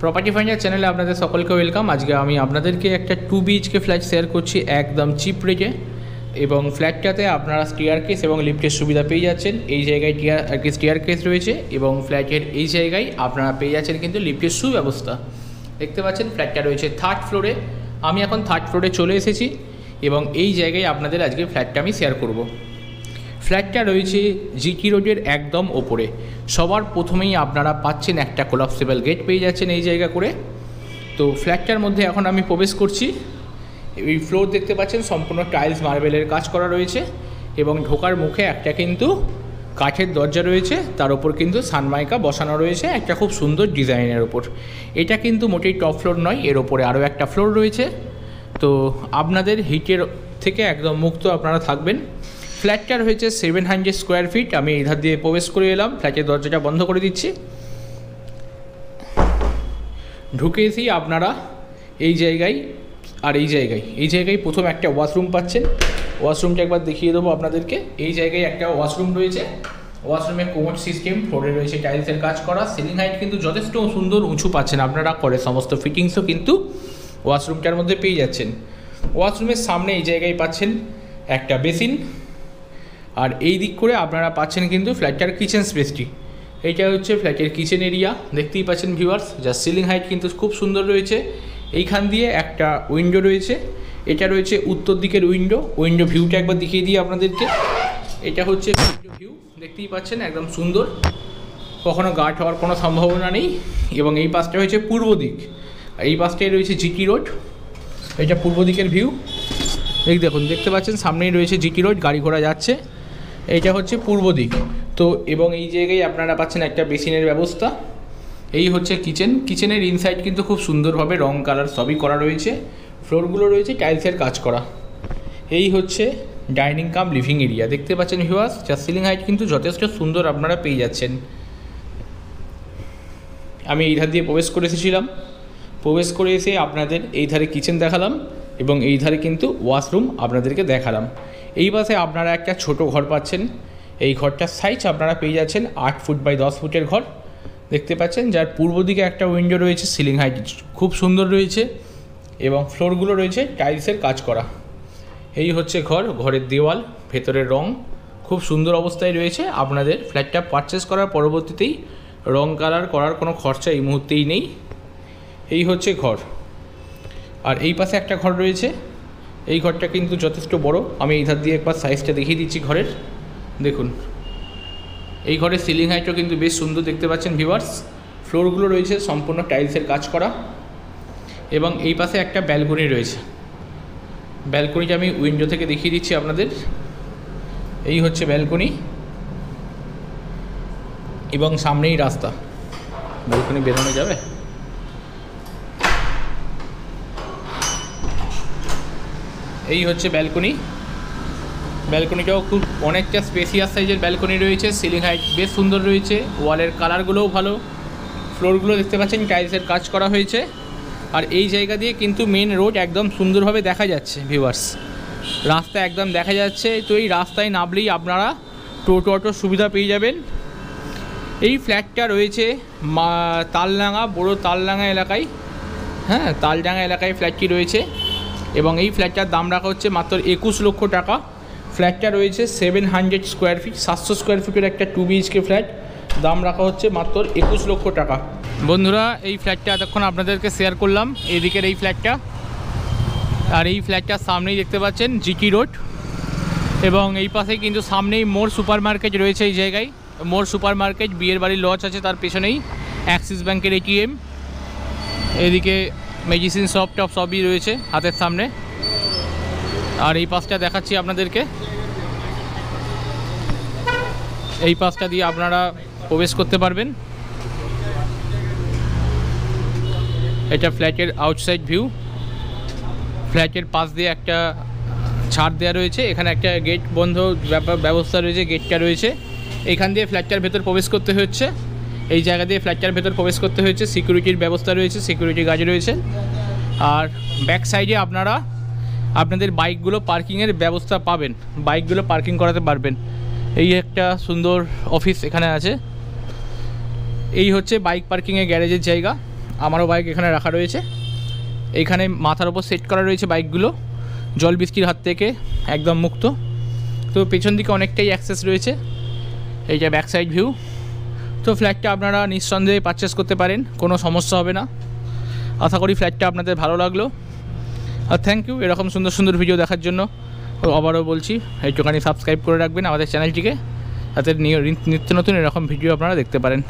Property finder চ্যানেলে আপনাদের সকলকে ওয়েলকাম। আজকে আমি আপনাদেরকে একটা 2 BHK ফ্ল্যাট শেয়ার করছি একদম চিপ রেটে, এবং ফ্ল্যাটটাতে আপনারা স্টেয়ারকেস এবং লিফটের সুবিধা পেয়ে যাচ্ছেন। এই জায়গায় স্টেয়ারকেস রয়েছে এবং ফ্ল্যাটের এই জায়গায় আপনারা পেয়ে যাচ্ছেন কিন্তু লিফটের সুব্যবস্থা। দেখতে পাচ্ছেন ফ্ল্যাটটা রয়েছে 3rd ফ্লোরে। আমি এখন 3rd ফ্লোরে চলে এসেছি এবং এই জায়গায় আপনাদের আজকে ফ্ল্যাটটা আমি শেয়ার করব। ফ্ল্যাটটা রয়েছে জিটি রোডের একদম ওপরে। সবার প্রথমেই আপনারা পাচ্ছেন একটা কোলাপসেবল গেট পেয়ে যাচ্ছেন এই জায়গা করে। তো ফ্ল্যাটটার মধ্যে এখন আমি প্রবেশ করছি। এই ফ্লোর দেখতে পাচ্ছেন সম্পূর্ণ টাইলস মার্বেলের কাজ করা রয়েছে এবং ঢোকার মুখে একটা কিন্তু কাঠের দরজা রয়েছে, তার উপর কিন্তু সানমাইকা বসানো রয়েছে একটা খুব সুন্দর ডিজাইনের ওপর। এটা কিন্তু মোটেই টপ ফ্লোর নয়, এর ওপরে আরও একটা ফ্লোর রয়েছে। তো আপনাদের হিটের থেকে একদম মুক্ত আপনারা থাকবেন। ফ্ল্যাটটা রয়েছে 700 স্কোয়ার ফিট। আমি এই ধার দিয়ে প্রবেশ করে এলাম, ফ্ল্যাটের দরজাটা বন্ধ করে দিচ্ছি। ঢুকে এসেই আপনারা এই জায়গায় প্রথম একটা ওয়াশরুম পাচ্ছেন। ওয়াশরুমটা একবার দেখিয়ে দেবো আপনাদেরকে। এই জায়গায় একটা ওয়াশরুম রয়েছে। ওয়াশরুমে কোমোড সিস্টেম, ফ্লোরে রয়েছে টাইলসের কাজ করা। সিলিং হাইট কিন্তু যথেষ্ট সুন্দর উঁচু পাচ্ছেন আপনারা, করে সমস্ত ফিটিংসও কিন্তু ওয়াশরুমটার মধ্যে পেয়ে যাচ্ছেন। ওয়াশরুমের সামনে এই জায়গায় পাচ্ছেন একটা বেসিন, আর এই দিক করে আপনারা পাচ্ছেন কিন্তু ফ্ল্যাটটার কিচেন স্পেসটি। এইটা হচ্ছে ফ্ল্যাটের কিচেন এরিয়া, দেখতেই পাচ্ছেন ভিউয়ার্স। যার সিলিং হাইট কিন্তু খুব সুন্দর রয়েছে। এইখান দিয়ে একটা উইন্ডো রয়েছে, এটা রয়েছে উত্তর দিকের উইন্ডো ভিউটা একবার দেখিয়ে দিই আপনাদেরকে। এটা হচ্ছে উইন্ডো ভিউ, দেখতেই পাচ্ছেন একদম সুন্দর, কখনো গার্ড হওয়ার কোনো সম্ভাবনা নেই। এবং এই পাশটা হচ্ছে পূর্ব দিক, এই পাশটায় রয়েছে জিটি রোড। এটা পূর্ব দিকের ভিউ, এই দেখুন দেখতে পাচ্ছেন সামনেই রয়েছে জিটি রোড, গাড়ি ঘোড়া যাচ্ছে। এইটা হচ্ছে পূর্ব দিক। তো এবং এই জায়গায় আপনারা পাচ্ছেন একটা বেসিনের ব্যবস্থা। এই হচ্ছে কিচেনের ইনসাইড কিন্তু খুব সুন্দরভাবে রং কালার সবই করা রয়েছে। ফ্লোরগুলো রয়েছে টাইলসের কাজ করা। এই হচ্ছে ডাইনিং কাম লিভিং এরিয়া, দেখতে পাচ্ছেন ভিউয়ার্স। যার সিলিং হাইট কিন্তু যথেষ্ট সুন্দর আপনারা পেয়ে যাচ্ছেন। আমি এই ধার দিয়ে প্রবেশ করে এসেছিলাম। প্রবেশ করে এসে আপনাদের এই ধারে কিচেন দেখালাম এবং এই ধারে কিন্তু ওয়াশরুম আপনাদেরকে দেখালাম। এই পাশে আপনারা একটা ছোট ঘর পাচ্ছেন। এই ঘরটার সাইজ আপনারা পেয়ে যাচ্ছেন 8 ফুট বাই 10 ফুটের ঘর, দেখতে পাচ্ছেন। যার পূর্ব দিকে একটা উইন্ডো রয়েছে, সিলিং হাইট খুব সুন্দর রয়েছে এবং ফ্লোরগুলো রয়েছে টাইলসের কাজ করা। এই হচ্ছে ঘরের দেওয়াল, ভেতরের রং খুব সুন্দর অবস্থায় রয়েছে। আপনাদের ফ্ল্যাটটা পারচেস করার পরবর্তীতেই রং কালার করার কোনো খরচা এই মুহূর্তেই নেই। এই হচ্ছে ঘর। আর এই পাশে একটা ঘর রয়েছে, এই ঘরটা কিন্তু যথেষ্ট বড়। আমি এই ধার দিয়ে একবার সাইজটা দেখিয়ে দিচ্ছি ঘরের। দেখুন এই ঘরের সিলিং হাইটও কিন্তু বেশ সুন্দর, দেখতে পাচ্ছেন ভিউয়ার্স। ফ্লোরগুলো রয়েছে সম্পূর্ণ টাইলসের কাজ করা এবং এই পাশে একটা ব্যালকনি রয়েছে। ব্যালকনিটা আমি উইন্ডো থেকে দেখিয়ে দিচ্ছি আপনাদের। এই হচ্ছে ব্যালকনি এবং সামনেই রাস্তা। ব্যালকনি বেরোনো যাবে? এই হচ্ছে ব্যালকনিটাও খুব অনেকটা স্পেসিয়াস সাইজের ব্যালকনি রয়েছে। সিলিং হাইট বেশ সুন্দর রয়েছে, ওয়ালের কালারগুলোও ভালো। ফ্লোরগুলো দেখতে পাচ্ছেন টাইলসের কাজ করা হয়েছে। আর এই জায়গা দিয়ে কিন্তু মেন রোড একদম সুন্দরভাবে দেখা যাচ্ছে ভিউয়ার্স, রাস্তা একদম দেখা যাচ্ছে। তো এই রাস্তায় নামলেই আপনারা টোটো অটোর সুবিধা পেয়ে যাবেন। এই ফ্ল্যাটটা রয়েছে বড় তালডাঙ্গা এলাকায়, হ্যাঁ তালডাঙ্গা এলাকায় ফ্ল্যাটটি রয়েছে এবং এই ফ্ল্যাটটার দাম রাখা হচ্ছে মাত্র 21 লক্ষ টাকা। ফ্ল্যাটটা রয়েছে 700 স্কোয়ার ফিট, 700 স্কোয়ার ফিটের একটা 2 BHK ফ্ল্যাট, দাম রাখা হচ্ছে মাত্র 21 লক্ষ টাকা। বন্ধুরা এই ফ্ল্যাটটা এতক্ষণ আপনাদেরকে শেয়ার করলাম, এদিকের এই ফ্ল্যাটটা। আর এই ফ্ল্যাটটার সামনেই দেখতে পাচ্ছেন জিটি রোড এবং এই পাশে কিন্তু সামনেই মোর সুপার মার্কেট রয়েছে। এই জায়গায় মোর সুপার মার্কেট, বিয়ের বাড়ির লজ আছে তার পেছনেই, অ্যাক্সিস ব্যাঙ্কের ATM, এদিকে মেডিসিন শপ টপ সবই রয়েছে হাতের সামনে। আর এই পাশটা দেখাচ্ছি আপনাদেরকে, এই পাশটা দিয়ে আপনারা প্রবেশ করতে পারবেন। এটা ফ্ল্যাটের আউটসাইড ভিউ। ফ্ল্যাটের পাশ দিয়ে একটা ছাড় দেওয়া রয়েছে, এখানে একটা গেট বন্ধ ব্যবস্থা রয়েছে, গেটটা রয়েছে। এইখান দিয়ে ফ্ল্যাটটার ভেতর প্রবেশ করতে হচ্ছে, এই জায়গা দিয়ে ফ্ল্যাটটার ভেতর প্রবেশ করতে হচ্ছে। সিকিউরিটির ব্যবস্থা রয়েছে, সিকিউরিটি গার্ড রয়েছে। আর ব্যাক সাইডে আপনারা আপনাদের বাইকগুলো পার্কিংয়ের ব্যবস্থা পাবেন, বাইকগুলো পার্কিং করাতে পারবেন। এই একটা সুন্দর অফিস এখানে আছে। এই হচ্ছে বাইক পার্কিংয়ের গ্যারেজের জায়গা। আমারও বাইক এখানে রাখা রয়েছে। এইখানে মাথার ওপর সেট করা রয়েছে বাইকগুলো, জল বৃষ্টির হাত থেকে একদম মুক্ত। তো পেছন দিকে অনেকটাই অ্যাক্সেস রয়েছে, এইটা ব্যাক সাইড ভিউ। তো ফ্ল্যাটটা আপনারা নিঃসন্দেহে পারচেস করতে পারেন, কোনো সমস্যা হবে না। আশা করি ফ্ল্যাটটা আপনাদের ভালো লাগলো। আর থ্যাংক ইউ এরকম সুন্দর সুন্দর ভিডিও দেখার জন্য। আবারও বলছি একটুখানি সাবস্ক্রাইব করে রাখবেন আমাদের চ্যানেলটিকে, যাতে নিত্য নতুন এরকম ভিডিও আপনারা দেখতে পারেন।